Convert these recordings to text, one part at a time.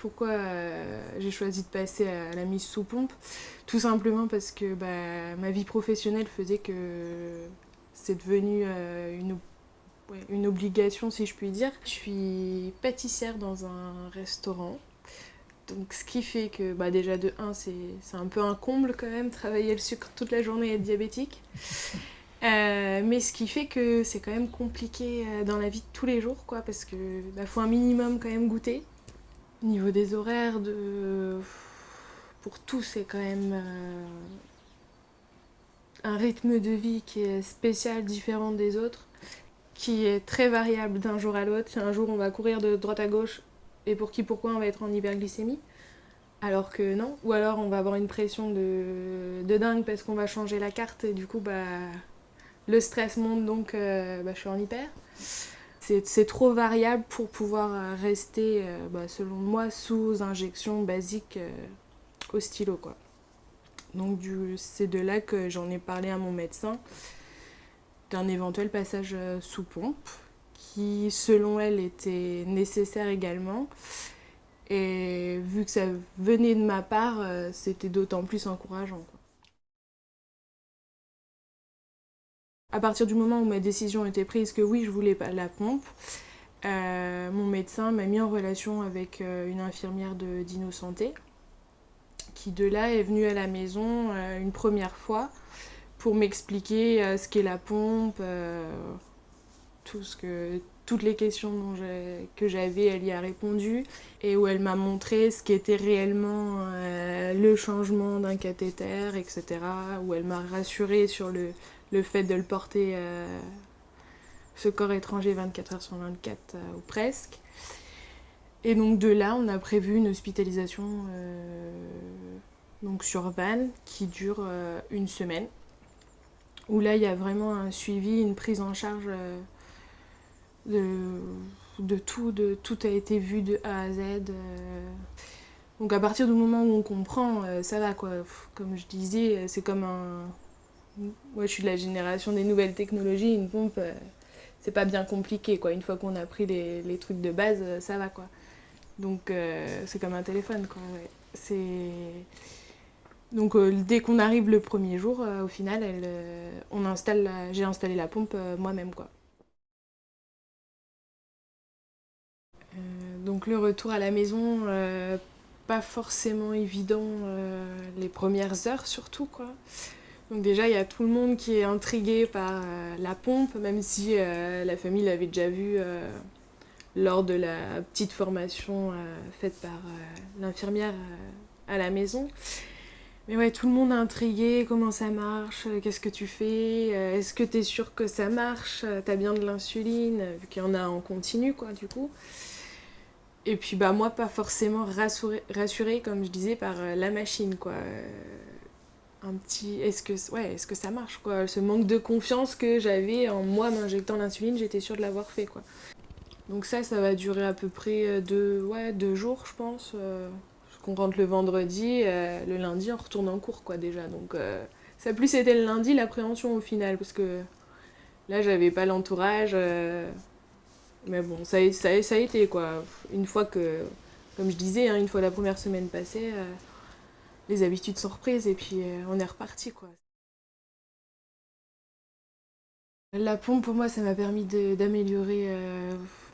pourquoi j'ai choisi de passer à la mise sous pompe. Tout simplement parce que ma vie professionnelle faisait que c'est devenu une obligation, si je puis dire. Je suis pâtissière dans un restaurant. Donc, ce qui fait que déjà de 1, c'est un peu un comble quand même, travailler le sucre toute la journée et être diabétique. Mais ce qui fait que c'est quand même compliqué dans la vie de tous les jours, quoi, parce que faut un minimum quand même goûter. Au niveau des horaires, pour tout, c'est quand même un rythme de vie qui est spécial, différent des autres, qui est très variable d'un jour à l'autre. Un jour, on va courir de droite à gauche, et pourquoi on va être en hyperglycémie. Alors que non. Ou alors on va avoir une pression de dingue parce qu'on va changer la carte et du coup le stress monte, donc je suis en hyper. C'est trop variable pour pouvoir rester, selon moi, sous injection basique au stylo, quoi. Donc c'est de là que j'en ai parlé à mon médecin d'un éventuel passage sous pompe qui, selon elle, était nécessaire également. Et vu que ça venait de ma part, c'était d'autant plus encourageant, quoi. À partir du moment où ma décision était prise que oui, je voulais pas la pompe, mon médecin m'a mis en relation avec une infirmière d'Innosanté qui de là est venue à la maison une première fois pour m'expliquer ce qu'est la pompe, toutes les questions que j'avais, elle y a répondu, et où elle m'a montré ce qu'était réellement le changement d'un cathéter, etc. Où elle m'a rassurée sur le fait de le porter, ce corps étranger 24 heures sur 24, ou presque. Et donc de là, on a prévu une hospitalisation donc sur Vannes qui dure une semaine, où là, il y a vraiment un suivi, une prise en charge de tout a été vu de A à Z. Donc à partir du moment où on comprend, ça va, quoi. Comme je disais, c'est comme un... Moi, je suis de la génération des nouvelles technologies, une pompe, c'est pas bien compliqué, quoi. Une fois qu'on a pris les trucs de base, ça va, quoi. Donc c'est comme un téléphone, quoi. Ouais. Donc dès qu'on arrive le premier jour, au final, j'ai installé la pompe moi-même, quoi. Donc le retour à la maison, pas forcément évident les premières heures surtout, quoi. Donc déjà il y a tout le monde qui est intrigué par la pompe, même si la famille l'avait déjà vue lors de la petite formation faite par l'infirmière à la maison. Mais ouais, tout le monde est intrigué, comment ça marche, qu'est-ce que tu fais, est-ce que t'es sûr que ça marche, t'as bien de l'insuline, vu qu'il y en a en continu, quoi, du coup. Et puis moi, pas forcément rassurée, comme je disais, par la machine, quoi. Un petit... Est-ce que ça marche, quoi. Ce manque de confiance que j'avais en moi m'injectant l'insuline, j'étais sûre de l'avoir fait, quoi. Donc ça va durer à peu près 2 jours, je pense. Parce qu'on rentre le vendredi, le lundi, on retourne en cours, quoi, déjà. Donc ça a plus été le lundi, l'appréhension, au final, parce que là, j'avais pas l'entourage... Mais bon, ça a été, quoi. Une fois que, comme je disais, une fois la première semaine passée, les habitudes sont reprises et puis on est reparti, quoi. La pompe, pour moi, ça m'a permis d'améliorer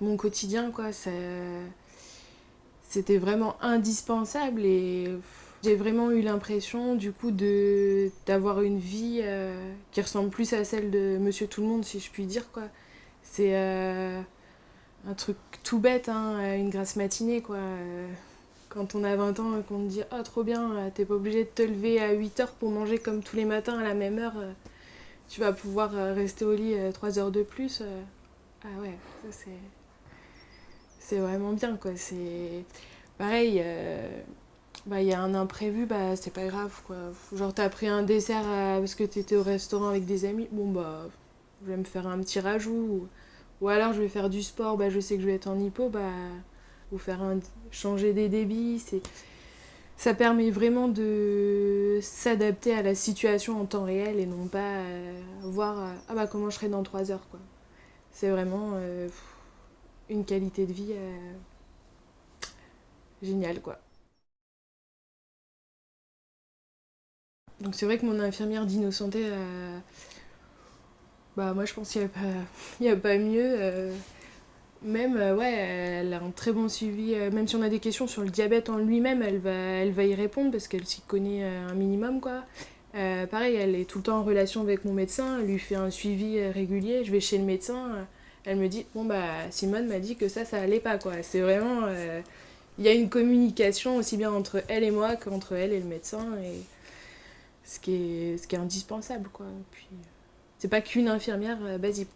mon quotidien, quoi. C'était vraiment indispensable et j'ai vraiment eu l'impression, du coup, d'avoir une vie qui ressemble plus à celle de Monsieur Tout-le-Monde, si je puis dire, quoi. C'est un truc tout bête, une grasse matinée, quoi. Quand on a 20 ans et qu'on te dit « Oh, trop bien, t'es pas obligé de te lever à 8h pour manger comme tous les matins à la même heure, tu vas pouvoir rester au lit 3 heures de plus. » Ah ouais, ça c'est vraiment bien, quoi. C'est pareil, il y a un imprévu, c'est pas grave, quoi. Genre t'as pris un dessert parce que t'étais au restaurant avec des amis, bon je vais me faire un petit rajout. Ou alors je vais faire du sport, je sais que je vais être en hypo, ou changer des débits. Ça permet vraiment de s'adapter à la situation en temps réel et non pas voir comment je serai dans 3 heures, quoi. C'est vraiment une qualité de vie génial, quoi. Donc c'est vrai que mon infirmière d'Innocenté, bah moi je pense qu'il n'y a, y a pas mieux. Même, ouais, elle a un très bon suivi. Même si on a des questions sur le diabète en lui-même, elle va y répondre parce qu'elle s'y connaît un minimum, quoi. Pareil, elle est tout le temps en relation avec mon médecin, elle lui fait un suivi régulier. Je vais chez le médecin, elle me dit, bon bah Simone m'a dit que ça allait pas, quoi. C'est vraiment, il y a une communication aussi bien entre elle et moi qu'entre elle et le médecin, et ce qui est indispensable, quoi. Puis, c'est pas qu'une infirmière basique.